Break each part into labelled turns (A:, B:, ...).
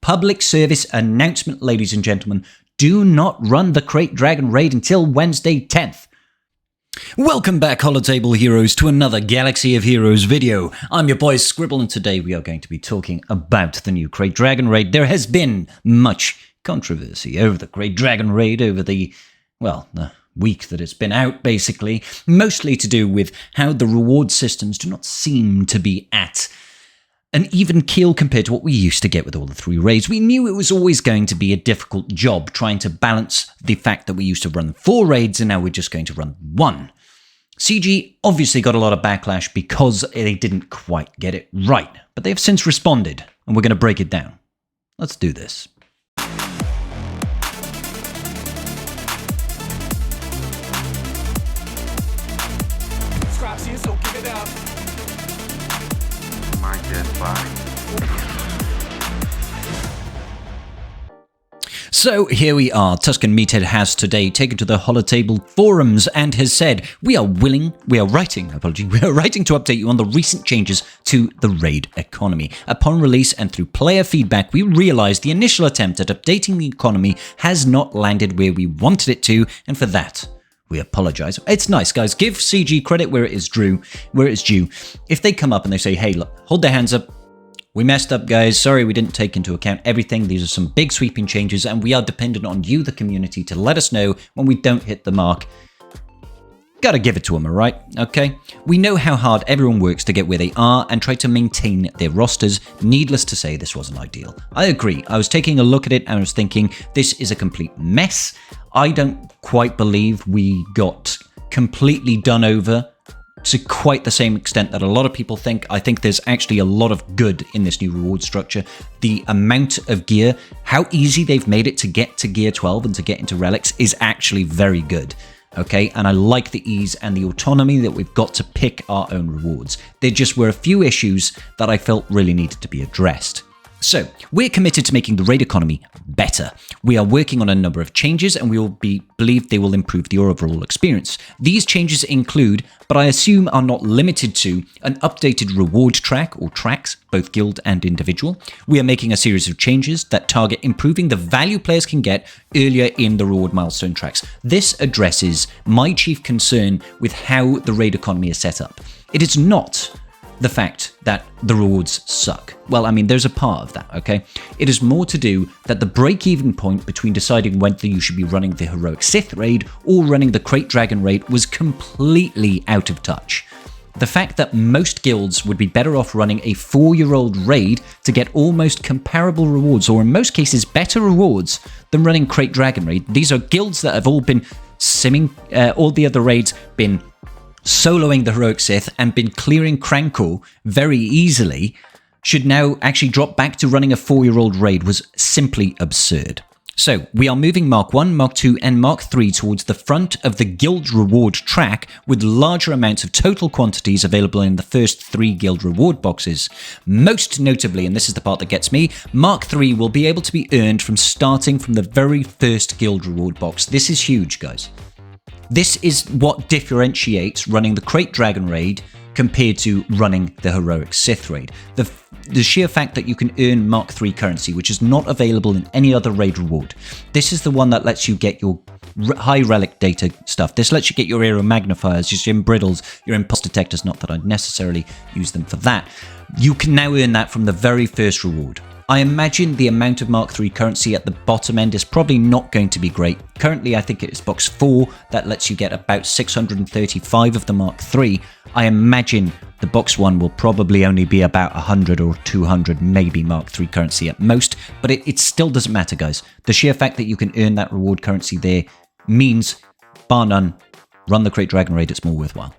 A: public service announcement, ladies and gentlemen. Do not run the Krayt Dragon Raid until Wednesday 10th. Welcome back, Holotable Heroes, to another Galaxy of Heroes video. I'm your boy Scribble, and today we are going to be talking about the new Krayt Dragon Raid. There has been much controversy over the Krayt Dragon Raid over the week that it's been out, basically. Mostly to do with how the reward systems do not seem to be at an even keel compared to what we used to get with all the 3 raids. We knew it was always going to be a difficult job trying to balance the fact that we used to run 4 raids and now we're just going to run 1. CG obviously got a lot of backlash because they didn't quite get it right, but they have since responded, and we're going to break it down. Let's do this. So here we are. Tuscan Meathead has today taken to the Holotable forums and has said, we are writing to update you on the recent changes to the raid economy. Upon release and through player feedback, we realized the initial attempt at updating the economy has not landed where we wanted it to, and for that, we apologize. It's nice, guys. Give CG credit where it is due. If they come up and they say, hey, look, hold their hands up. We messed up, guys. Sorry we didn't take into account everything. These are some big sweeping changes, and we are dependent on you, the community, to let us know when we don't hit the mark. Gotta give it to them, alright? Okay? We know how hard everyone works to get where they are and try to maintain their rosters. Needless to say, this wasn't ideal. I agree. I was taking a look at it and I was thinking, this is a complete mess. I don't quite believe we got completely done over to quite the same extent that a lot of people think. I think there's actually a lot of good in this new reward structure. The amount of gear, how easy they've made it to get to gear 12 and to get into relics is actually very good. Okay, and I like the ease and the autonomy that we've got to pick our own rewards. There just were a few issues that I felt really needed to be addressed. So, we're committed to making the raid economy better. We are working on a number of changes and we believe they will improve the overall experience. These changes include, but I assume are not limited to, an updated reward track or tracks, both guild and individual. We are making a series of changes that target improving the value players can get earlier in the reward milestone tracks. This addresses my chief concern with how the raid economy is set up. It is not the fact that the rewards suck. Well, I mean, there's a part of that, okay? It is more to do that the break-even point between deciding whether you should be running the Heroic Sith raid or running the Krayt Dragon raid was completely out of touch. The fact that most guilds would be better off running a 4-year-old raid to get almost comparable rewards, or in most cases better rewards, than running Krayt Dragon raid. These are guilds that have all been simming, all the other raids been soloing the Heroic Sith and been clearing Crankle very easily, should now actually drop back to running a 4-year-old raid was simply absurd. So, we are moving Mark 1, Mark 2 and Mark 3 towards the front of the guild reward track with larger amounts of total quantities available in the first 3 guild reward boxes. Most notably, and this is the part that gets me, Mark 3 will be able to be earned from starting from the very first guild reward box. This is huge, guys. This is what differentiates running the Krayt Dragon Raid compared to running the Heroic Sith Raid. The sheer fact that you can earn Mark 3 currency, which is not available in any other raid reward. This is the one that lets you get your high relic data stuff. This lets you get your aero magnifiers, your imbriddles, your impulse detectors, not that I'd necessarily use them for that. You can now earn that from the very first reward. I imagine the amount of Mark 3 currency at the bottom end is probably not going to be great. Currently, I think it is box 4 that lets you get about 635 of the Mark 3. I imagine the box 1 will probably only be about 100 or 200, maybe Mark 3 currency at most, but it still doesn't matter, guys. The sheer fact that you can earn that reward currency there means, bar none, run the Krayt Dragon Raid, it's more worthwhile.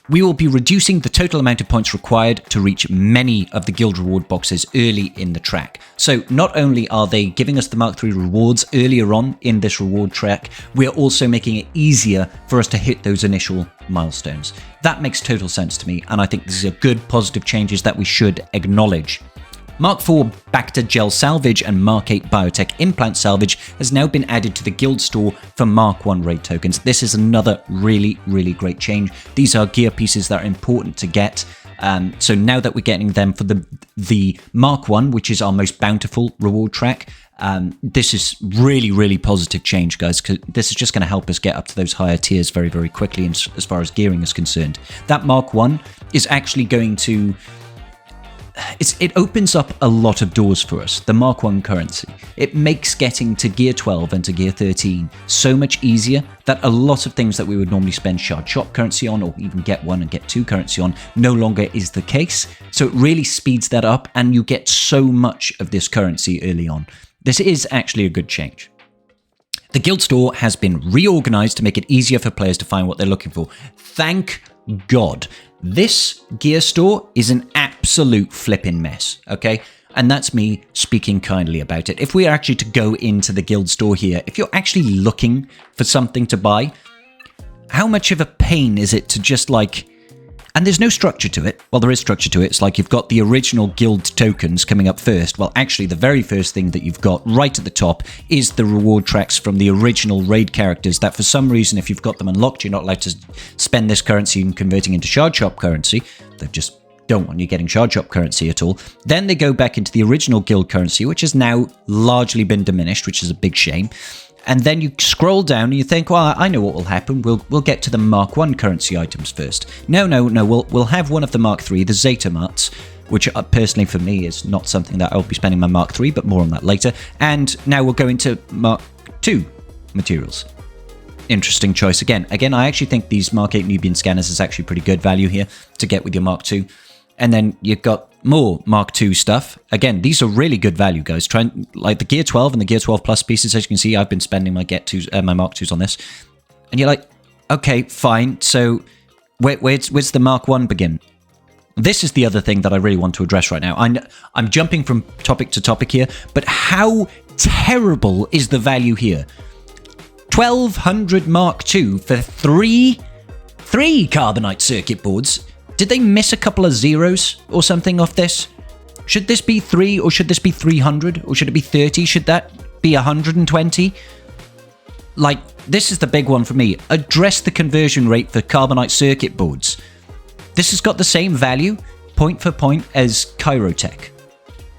A: We will be reducing the total amount of points required to reach many of the guild reward boxes early in the track. So not only are they giving us the Mark III rewards earlier on in this reward track, we are also making it easier for us to hit those initial milestones. That makes total sense to me, and I think these are good positive changes that we should acknowledge. Mark IV Bacta Gel Salvage and Mark 8 Biotech Implant Salvage has now been added to the guild store for Mark 1 raid tokens. This is another really great change. These are gear pieces that are important to get. So now that we're getting them for the Mark 1, which is our most bountiful reward track, this is really, really positive change, guys, because this is just going to help us get up to those higher tiers very, very quickly as far as gearing is concerned. That Mark 1 is actually going to... It opens up a lot of doors for us, the Mark 1 currency. It makes getting to Gear 12 and to Gear 13 so much easier that a lot of things that we would normally spend Shard Shop currency on, or even Get 1 and Get 2 currency on, no longer is the case. So it really speeds that up, and you get so much of this currency early on. This is actually a good change. The guild store has been reorganized to make it easier for players to find what they're looking for. Thank God. This gear store is an absolute flipping mess, okay? And that's me speaking kindly about it. If we are actually to go into the guild store here, if you're actually looking for something to buy, how much of a pain is it to just like... And there's no structure to it. Well, there is structure to it. It's like you've got the original guild tokens coming up first. Well, actually, the very first thing that you've got right at the top is the reward tracks from the original raid characters that for some reason, if you've got them unlocked, you're not allowed to spend this currency and converting into Shard Shop currency. They just don't want you getting Shard Shop currency at all. Then they go back into the original guild currency, which has now largely been diminished, which is a big shame. And then you scroll down and you think, well, I know what will happen. We'll get to the Mark 1 currency items first. No. We'll have one of the Mark 3, the Zeta Marts, which personally for me is not something that I'll be spending my Mark 3, but more on that later. And now we'll go into Mark 2 materials. Interesting choice again. Again, I actually think these Mark 8 Nubian scanners is actually pretty good value here to get with your Mark 2. And then you've got more Mark 2 stuff. Again, these are really good value, guys. Like the Gear 12 and the Gear 12 Plus pieces, as you can see, I've been spending my my Mark 2s on this. And you're like, okay, fine. So where's the Mark 1 begin? This is the other thing that I really want to address right now. I'm jumping from topic to topic here, but how terrible is the value here? 1200 Mark 2 for three carbonite circuit boards. Did they miss a couple of zeros or something off this? Should this be 3 or should this be 300 or should it be 30? Should that be 120? Like, this is the big one for me. Address the conversion rate for carbonite circuit boards. This has got the same value, point for point, as Kyrotech,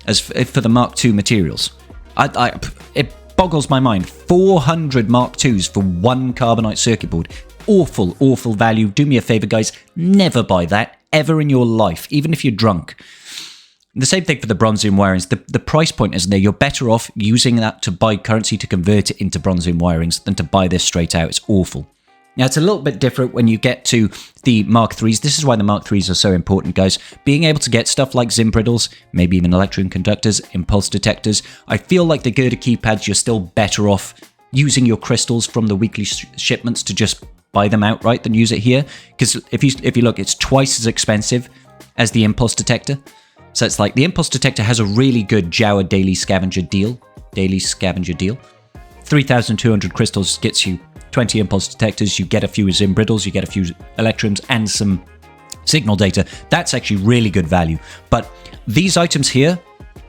A: as for the Mark II materials. It boggles my mind. 400 Mark IIs for one carbonite circuit board. Awful, awful value. Do me a favor, guys. Never buy that ever in your life, even if you're drunk. The same thing for the bronzium wirings. The price point isn't there. You're better off using that to buy currency to convert it into bronzium wirings than to buy this straight out. It's awful. Now, it's a little bit different when you get to the Mark IIIs. This is why the Mark IIIs are so important, guys. Being able to get stuff like Zimbriddles, maybe even electron conductors, impulse detectors. I feel like the Girder keypads, you're still better off using your crystals from the weekly shipments to just buy them outright than use it here. Because if you look, it's twice as expensive as the impulse detector. So it's like the impulse detector has a really good Jawa daily scavenger deal. 3,200 crystals gets you 20 impulse detectors. You get a few Zimbriddles, you get a few electrons, and some signal data. That's actually really good value. But these items here,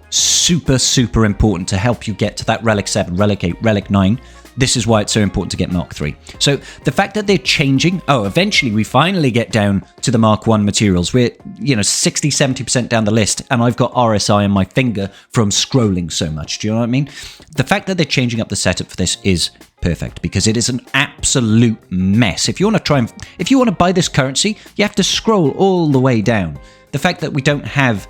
A: super, super important to help you get to that Relic 7, Relic 8, Relic 9. This is why it's so important to get Mark 3. So the fact that they're changing, eventually we finally get down to the Mark 1 materials. We're, 60, 70% down the list, and I've got RSI on my finger from scrolling so much. Do you know what I mean? The fact that they're changing up the setup for this is perfect, because it is an absolute mess. If you want to buy this currency, you have to scroll all the way down. The fact that we don't have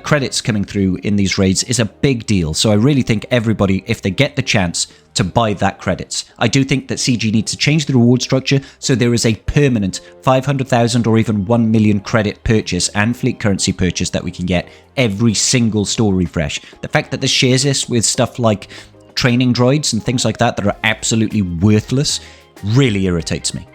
A: credits coming through in these raids is a big deal. So I really think everybody, if they get the chance to buy that credits. I do think that CG needs to change the reward structure so there is a permanent 500,000 or even 1 million credit purchase and fleet currency purchase that we can get every single store refresh. The fact that this shares this with stuff like training droids and things like that are absolutely worthless really irritates me.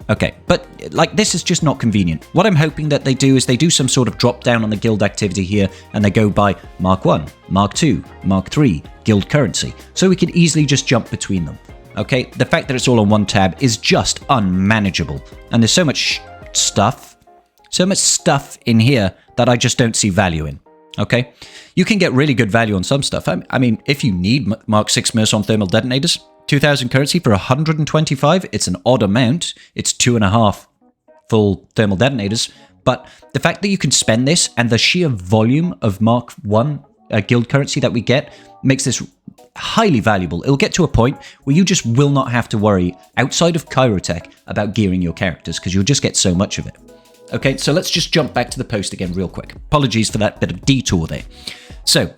A: Okay, but this is just not convenient. What I'm hoping that they do is they do some sort of drop down on the guild activity here and they go by Mark 1, Mark 2, Mark 3, guild currency, so we can easily just jump between them. Okay, the fact that it's all on one tab is just unmanageable. And there's so much stuff in here that I just don't see value in. Okay, you can get really good value on some stuff. I mean, if you need Mark 6 Merson thermal detonators, 2,000 currency for 125. It's an odd amount. It's 2.5 full thermal detonators. But the fact that you can spend this and the sheer volume of Mark 1 guild currency that we get makes this highly valuable. It'll get to a point where you just will not have to worry outside of Kyrotech about gearing your characters because you'll just get so much of it. Okay, so let's just jump back to the post again real quick. Apologies for that bit of detour there. So,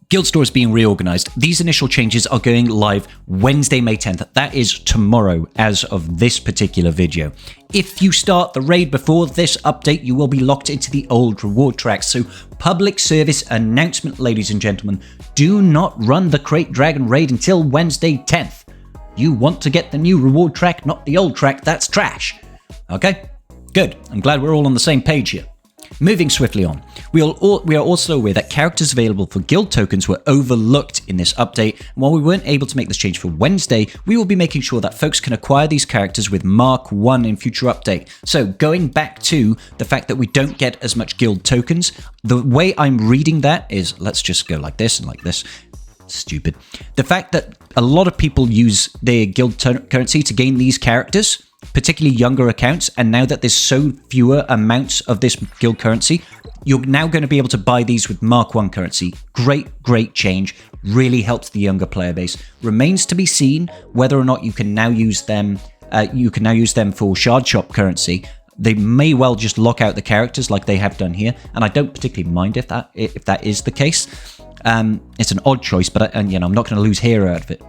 A: Guild Store is being reorganized. These initial changes are going live Wednesday, May 10th. That is tomorrow as of this particular video. If you start the raid before this update, you will be locked into the old reward tracks. So public service announcement, ladies and gentlemen, do not run the Krayt Dragon Raid until Wednesday 10th. You want to get the new reward track, not the old track. That's trash. Okay? Good. I'm glad we're all on the same page here. Moving swiftly on, we are also aware that characters available for guild tokens were overlooked in this update, and while we weren't able to make this change for Wednesday, we will be making sure that folks can acquire these characters with Mark 1 in future update. So going back to the fact that we don't get as much guild tokens, the way I'm reading that is, let's just go like this and like this. Stupid. The fact that a lot of people use their guild currency to gain these characters, particularly younger accounts, and now that there's so fewer amounts of this guild currency, you're now going to be able to buy these with Mark 1 currency. Great change. Really helps the younger player base. Remains to be seen whether or not you can now use them. For Shard Shop currency. They may well just lock out the characters like they have done here, and I don't particularly mind if that is the case. It's an odd choice, but I'm not going to lose hero out of it.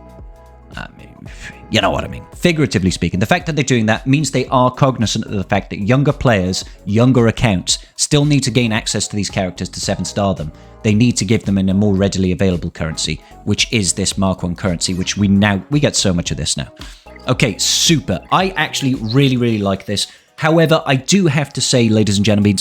A: You know what I mean. Figuratively speaking, the fact that they're doing that means they are cognizant of the fact that younger players, younger accounts, still need to gain access to these characters to 7-star them. They need to give them in a more readily available currency, which is this Mark 1 currency, which we get so much of this now. Okay, super. I actually really like this. However, I do have to say, ladies and gentlemen,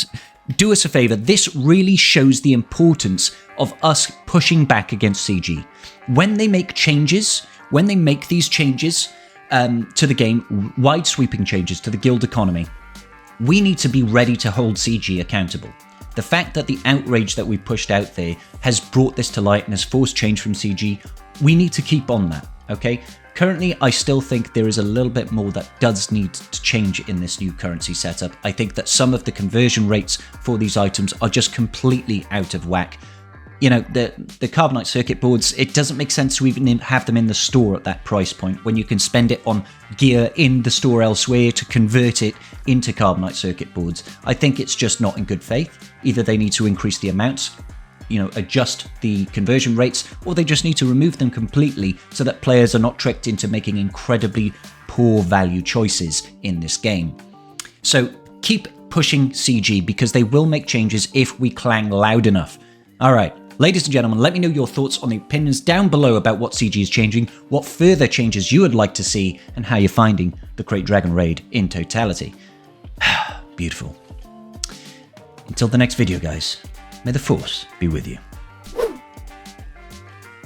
A: do us a favor. This really shows the importance of us pushing back against CG. When they make changes, when they make these changes to the game, wide sweeping changes to the guild economy, we need to be ready to hold CG accountable. The fact that the outrage that we pushed out there has brought this to light and has forced change from CG, we need to keep on that, okay? Currently, I still think there is a little bit more that does need to change in this new currency setup. I think that some of the conversion rates for these items are just completely out of whack. You know, the Carbonite circuit boards, it doesn't make sense to even have them in the store at that price point when you can spend it on gear in the store elsewhere to convert it into Carbonite circuit boards. I think it's just not in good faith. Either they need to increase the amounts, adjust the conversion rates, or they just need to remove them completely so that players are not tricked into making incredibly poor value choices in this game. So keep pushing CG because they will make changes if we clang loud enough. All right. Ladies and gentlemen, let me know your thoughts on the opinions down below about what CG is changing, what further changes you would like to see, and how you're finding the Krayt Dragon Raid in totality. Beautiful. Until the next video, guys, may the Force be with you.